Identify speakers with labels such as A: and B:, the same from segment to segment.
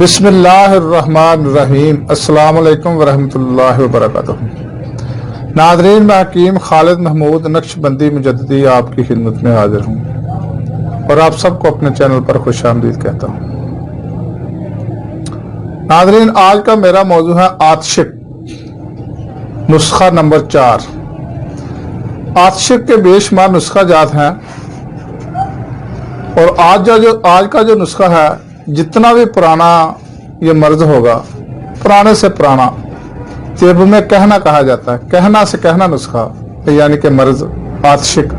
A: بسم اللہ الرحمن الرحیم۔ السلام علیکم ورحمۃ اللہ وبرکاتہ۔ ناظرین، میں حکیم خالد محمود نقش بندی مجددی آپ کی خدمت میں حاضر ہوں اور آپ سب کو اپنے چینل پر خوش آمدید کہتا ہوں۔ ناظرین، آج کا میرا موضوع ہے عاطشق، نسخہ نمبر 4۔ عاطشق کے بے شمار نسخہ جات ہیں اور آج کا جو نسخہ ہے، جتنا بھی پرانا یہ مرض ہوگا، پرانے سے پرانا، طب میں کہنا کہا جاتا ہے، کہنا سے کہنا نسخہ، یعنی کہ مرض عاطشق،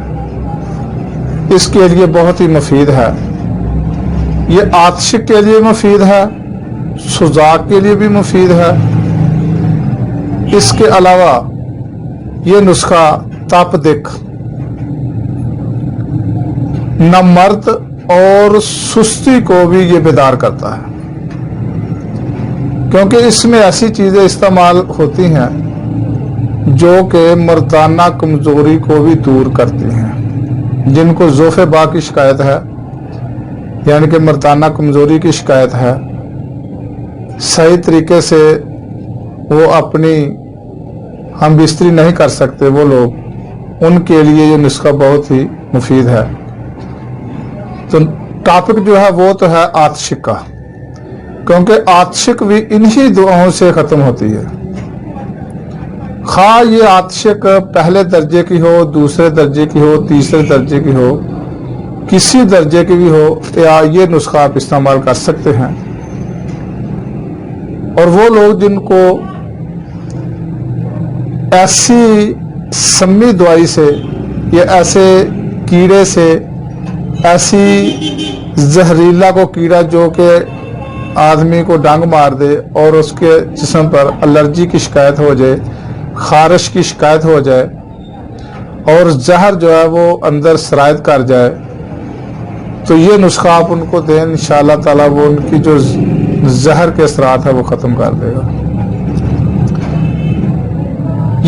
A: اس کے لیے بہت ہی مفید ہے۔ یہ عاطشق کے لیے مفید ہے، سوزاک کے لیے بھی مفید ہے۔ اس کے علاوہ یہ نسخہ تپ دق، نمرد اور سستی کو بھی یہ بیدار کرتا ہے، کیونکہ اس میں ایسی چیزیں استعمال ہوتی ہیں جو کہ مردانہ کمزوری کو بھی دور کرتی ہیں۔ جن کو ضعف با کی شکایت ہے، یعنی کہ مردانہ کمزوری کی شکایت ہے، صحیح طریقے سے وہ اپنی ہم بستری نہیں کر سکتے، وہ لوگ، ان کے لیے یہ نسخہ بہت ہی مفید ہے۔ تو ٹاپک جو ہے وہ تو ہے عاطشق کا، کیونکہ عاطشق بھی انہی دعاؤں سے ختم ہوتی ہے۔ خواہ یہ عاطشق پہلے درجے کی ہو، دوسرے درجے کی ہو، تیسرے درجے کی ہو، کسی درجے کی بھی ہو، یا یہ نسخہ آپ استعمال کر سکتے ہیں۔ اور وہ لوگ جن کو ایسی سمی دوائی سے یا ایسے کیڑے سے، ایسی زہریلا کو کیڑا جو کہ آدمی کو ڈنگ مار دے اور اس کے جسم پر الرجی کی شکایت ہو جائے، خارش کی شکایت ہو جائے اور زہر جو ہے وہ اندر سرایت کر جائے، تو یہ نسخہ آپ ان کو دیں، انشاءاللہ تعالی وہ ان کی جو زہر کے اثرات ہے وہ ختم کر دے گا۔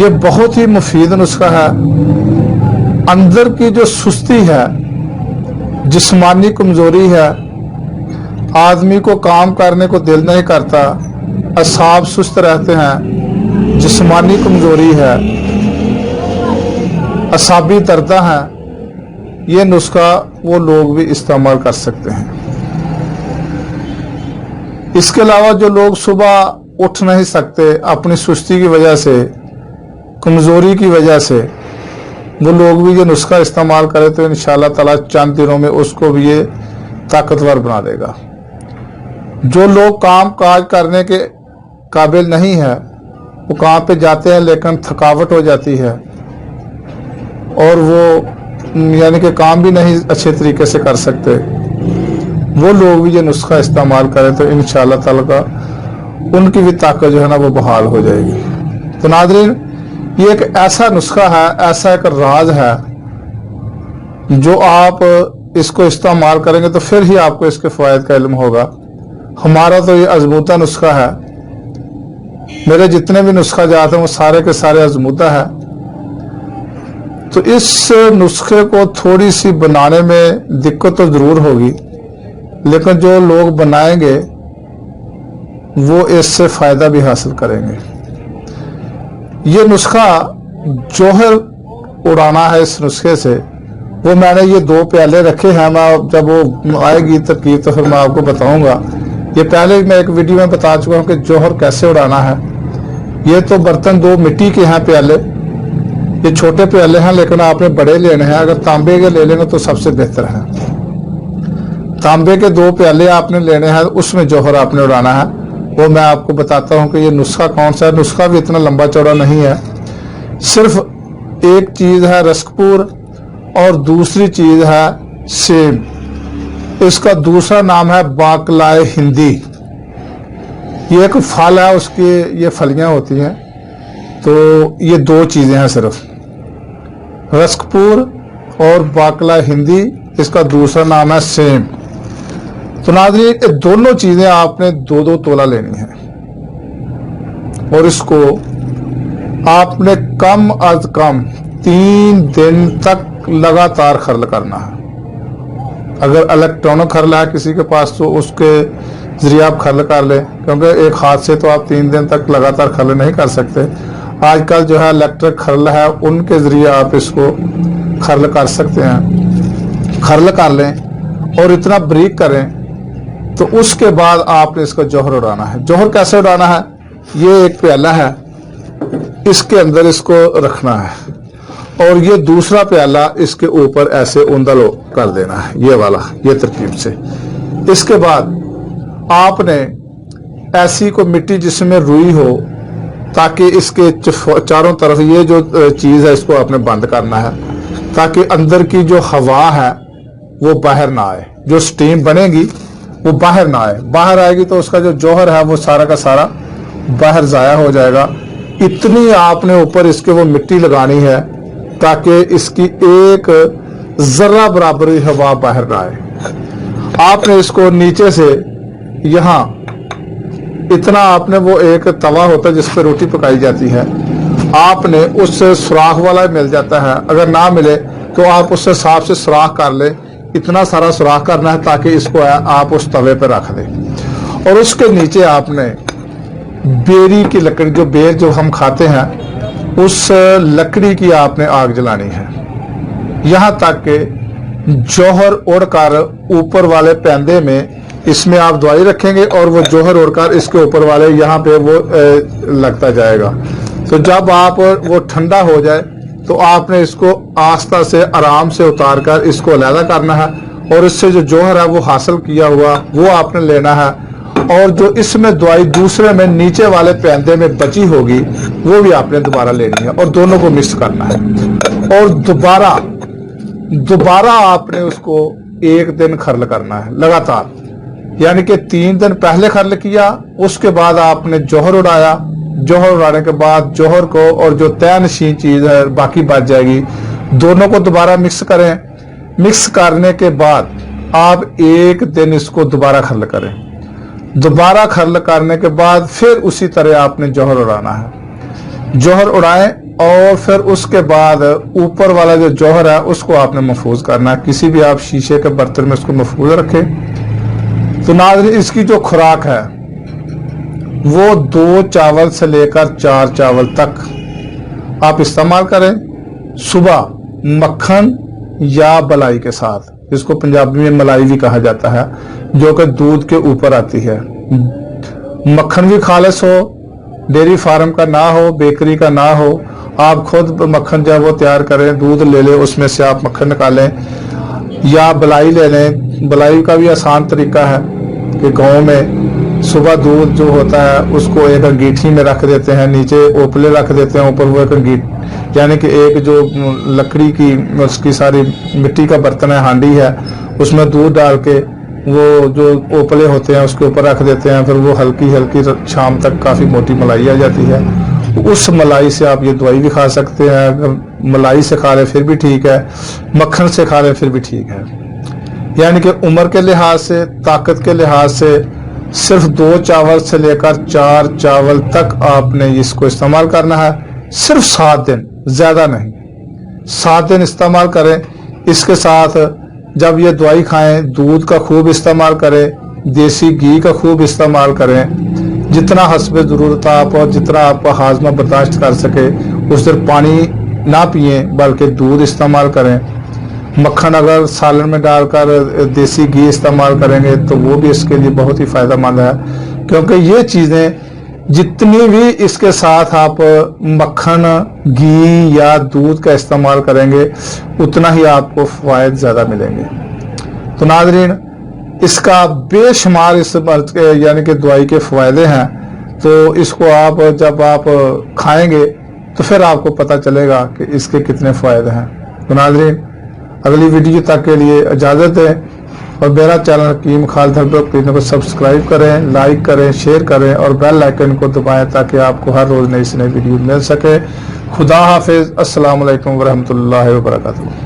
A: یہ بہت ہی مفید نسخہ ہے۔ اندر کی جو سستی ہے، جسمانی کمزوری ہے، آدمی کو کام کرنے کو دل نہیں کرتا، اعصاب سست رہتے ہیں، جسمانی کمزوری ہے، اعصابی دردیں ہیں، یہ نسخہ وہ لوگ بھی استعمال کر سکتے ہیں۔ اس کے علاوہ جو لوگ صبح اٹھ نہیں سکتے اپنی سستی کی وجہ سے، کمزوری کی وجہ سے، وہ لوگ بھی یہ نسخہ استعمال کرے تو انشاءاللہ تعالی چند دنوں میں اس کو بھی یہ طاقتور بنا دے گا۔ جو لوگ کام کاج کرنے کے قابل نہیں ہے، وہ کام پہ جاتے ہیں لیکن تھکاوٹ ہو جاتی ہے اور وہ یعنی کہ کام بھی نہیں اچھے طریقے سے کر سکتے، وہ لوگ بھی یہ نسخہ استعمال کریں تو انشاءاللہ تعالی کا ان کی بھی طاقت جو ہے نا وہ بحال ہو جائے گی۔ تو ناظرین، یہ ایک ایسا نسخہ ہے، ایسا ایک راز ہے، جو آپ اس کو استعمال کریں گے تو پھر ہی آپ کو اس کے فوائد کا علم ہوگا۔ ہمارا تو یہ آزمودہ نسخہ ہے، میرے جتنے بھی نسخہ جات ہیں وہ سارے کے سارے آزمودہ ہے۔ تو اس نسخے کو تھوڑی سی بنانے میں دقت تو ضرور ہوگی، لیکن جو لوگ بنائیں گے وہ اس سے فائدہ بھی حاصل کریں گے۔ یہ نسخہ جوہر اڑانا ہے، اس نسخے سے وہ میں نے یہ 2 پیالے رکھے ہیں، میں جب وہ آئے گی ترکیب تو پھر میں آپ کو بتاؤں گا۔ یہ پہلے میں ایک ویڈیو میں بتا چکا ہوں کہ جوہر کیسے اڑانا ہے۔ یہ تو برتن 2 مٹی کے ہیں پیالے، یہ چھوٹے پیالے ہیں لیکن آپ نے بڑے لینے ہیں، اگر تانبے کے لے لیں گے تو سب سے بہتر ہے۔ تانبے کے 2 پیالے آپ نے لینے ہیں، اس میں جوہر آپ نے اڑانا ہے۔ وہ میں آپ کو بتاتا ہوں کہ یہ نسخہ کون سا ہے۔ نسخہ بھی اتنا لمبا چوڑا نہیں ہے، صرف ایک چیز ہے رسک پور اور دوسری چیز ہے سیم۔ اس کا دوسرا نام ہے باقلائے ہندی۔ یہ ایک پھل ہے، اس کی یہ پھلیاں ہوتی ہیں۔ تو یہ 2 چیزیں ہیں صرف، رسک پور اور باقلائے ہندی، اس کا دوسرا نام ہے سیم۔ تو ناظرین، یہ دونوں چیزیں آپ نے 2 تولہ لینی ہیں اور اس کو آپ نے کم از کم 3 دن تک لگاتار خرل کرنا ہے۔ اگر الیکٹرانک خرل ہے کسی کے پاس تو اس کے ذریعہ آپ کھرل کر لیں، کیونکہ ایک ہاتھ سے تو آپ 3 دن تک لگاتار کھرل نہیں کر سکتے۔ آج کل جو ہے الیکٹرک کھرل ہے، ان کے ذریعے آپ اس کو کھرل کر سکتے ہیں۔ کھرل کر لیں اور اتنا بریک کریں، تو اس کے بعد آپ نے اس کا جوہر اڑانا ہے۔ جوہر کیسے اڑانا ہے؟ یہ ایک پیالہ ہے، اس کے اندر اس کو رکھنا ہے، اور یہ دوسرا پیالہ اس کے اوپر ایسے اندلو کر دینا ہے، یہ والا، یہ ترکیب سے۔ اس کے بعد آپ نے ایسی کو مٹی جس میں روئی ہو، تاکہ اس کے چاروں طرف یہ جو چیز ہے اس کو آپ نے بند کرنا ہے، تاکہ اندر کی جو ہوا ہے وہ باہر نہ آئے، جو سٹیم بنے گی وہ باہر نہ آئے۔ باہر آئے گی تو اس کا جو جوہر ہے وہ سارا کا سارا باہر ضائع ہو جائے گا۔ اتنی آپ نے اوپر اس کے وہ مٹی لگانی ہے تاکہ اس کی ایک ذرہ برابر ہوا باہر نہ آئے۔ آپ نے اس کو نیچے سے یہاں اتنا، آپ نے وہ ایک توا ہوتا ہے جس پہ روٹی پکائی جاتی ہے، آپ نے اس سے سوراخ والا مل جاتا ہے، اگر نہ ملے تو آپ اس سے صاف سے سوراخ کر لیں۔ اتنا سارا سوراخ کرنا ہے تاکہ اس کو آپ اس توے پہ رکھ دیں، اور اس کے نیچے آپ نے بیری کی لکڑی، جو بیر جو ہم کھاتے ہیں، اس لکڑی کی آپ نے آگ جلانی ہے، یہاں تک کہ جوہر اڑ کر اوپر والے پیندے میں، اس میں آپ دوائی رکھیں گے اور وہ جوہر اڑ کر اس کے اوپر والے یہاں پہ وہ لگتا جائے گا۔ تو جب آپ وہ ٹھنڈا ہو جائے تو آپ نے اس کو آہستہ سے آرام سے اتار کر اس کو علیحدہ کرنا ہے، اور اس سے جو جوہر ہے وہ حاصل کیا ہوا وہ آپ نے لینا ہے، اور جو اس میں دوائی دوسرے میں نیچے والے پیندے میں بچی ہوگی وہ بھی آپ نے دوبارہ لینی ہے، اور دونوں کو مکس کرنا ہے، اور دوبارہ آپ نے اس کو 1 دن کھرل کرنا ہے لگاتار، یعنی کہ 3 دن پہلے کھرل کیا، اس کے بعد آپ نے جوہر اڑایا، جوہر اڑانے کے بعد جوہر کو اور جو طے نشین چیز ہے باقی بچ جائے گی، دونوں کو دوبارہ مکس کریں۔ مکس کرنے کے بعد آپ 1 دن اس کو دوبارہ کھرل کریں، دوبارہ کھرل کرنے کے بعد پھر اسی طرح آپ نے جوہر اڑانا ہے۔ جوہر اڑائیں اور پھر اس کے بعد اوپر والا جو جوہر ہے اس کو آپ نے محفوظ کرنا ہے، کسی بھی آپ شیشے کے برتن میں اس کو محفوظ رکھیں۔ تو ناظرین، اس کی جو خوراک ہے وہ 2 چاول سے لے کر 4 چاول تک آپ استعمال کریں، صبح مکھن یا بلائی کے ساتھ، جس کو پنجابی میں ملائی بھی کہا جاتا ہے، جو کہ دودھ کے اوپر آتی ہے۔ مکھن بھی خالص ہو، ڈیری فارم کا نہ ہو، بیکری کا نہ ہو، آپ خود مکھن جو ہے وہ تیار کریں، دودھ لے لیں، اس میں سے آپ مکھن نکالیں، یا بلائی لے لیں۔ بلائی کا بھی آسان طریقہ ہے کہ گاؤں میں صبح دودھ جو ہوتا ہے اس کو ایک انگیٹھی میں رکھ دیتے ہیں، نیچے اوپلے رکھ دیتے ہیں، اوپر وہ ایک انگیٹ، یعنی کہ ایک جو لکڑی کی اس کی ساری مٹی کا برتن ہے، ہانڈی ہے، اس میں دودھ ڈال کے وہ جو اوپلے ہوتے ہیں اس کے اوپر رکھ دیتے ہیں، پھر وہ ہلکی ہلکی شام تک کافی موٹی ملائی آ جاتی ہے۔ اس ملائی سے آپ یہ دوائی بھی کھا سکتے ہیں، اگر ملائی سے کھا لیں پھر بھی ٹھیک ہے، مکھن سے کھا لیں پھر بھی ٹھیک ہے۔ یعنی کہ عمر کے لحاظ سے، طاقت کے لحاظ سے صرف 2 چاول سے لے کر 4 چاول تک آپ نے اس کو استعمال کرنا ہے، صرف 7 دن، زیادہ نہیں، 7 دن استعمال کریں۔ اس کے ساتھ جب یہ دوائی کھائیں، دودھ کا خوب استعمال کریں، دیسی گھی کا خوب استعمال کریں، جتنا حسب ضرورت آپ اور جتنا آپ کا ہاضمہ برداشت کر سکے، اس دیر پانی نہ پئیں بلکہ دودھ استعمال کریں۔ مکھن اگر سالن میں ڈال کر دیسی گھی استعمال کریں گے تو وہ بھی اس کے لیے بہت ہی فائدہ مند ہے، کیونکہ یہ چیزیں جتنی بھی اس کے ساتھ آپ مکھن، گھی یا دودھ کا استعمال کریں گے اتنا ہی آپ کو فوائد زیادہ ملیں گے۔ تو ناظرین، اس کا بے شمار اس یعنی کہ دوائی کے فوائد ہیں، تو اس کو آپ جب آپ کھائیں گے تو پھر آپ کو پتہ چلے گا کہ اس کے کتنے فوائد ہیں۔ تو ناظرین، اگلی ویڈیو تک کے لیے اجازت ہے، اور میرا چینل حکیم خالد حربت کو سبسکرائب کریں، لائک کریں، شیئر کریں اور بیل آئیکن کو دبائیں تاکہ آپ کو ہر روز نئی سے نئی ویڈیو مل سکے۔ خدا حافظ، السلام علیکم ورحمۃ اللہ وبرکاتہ۔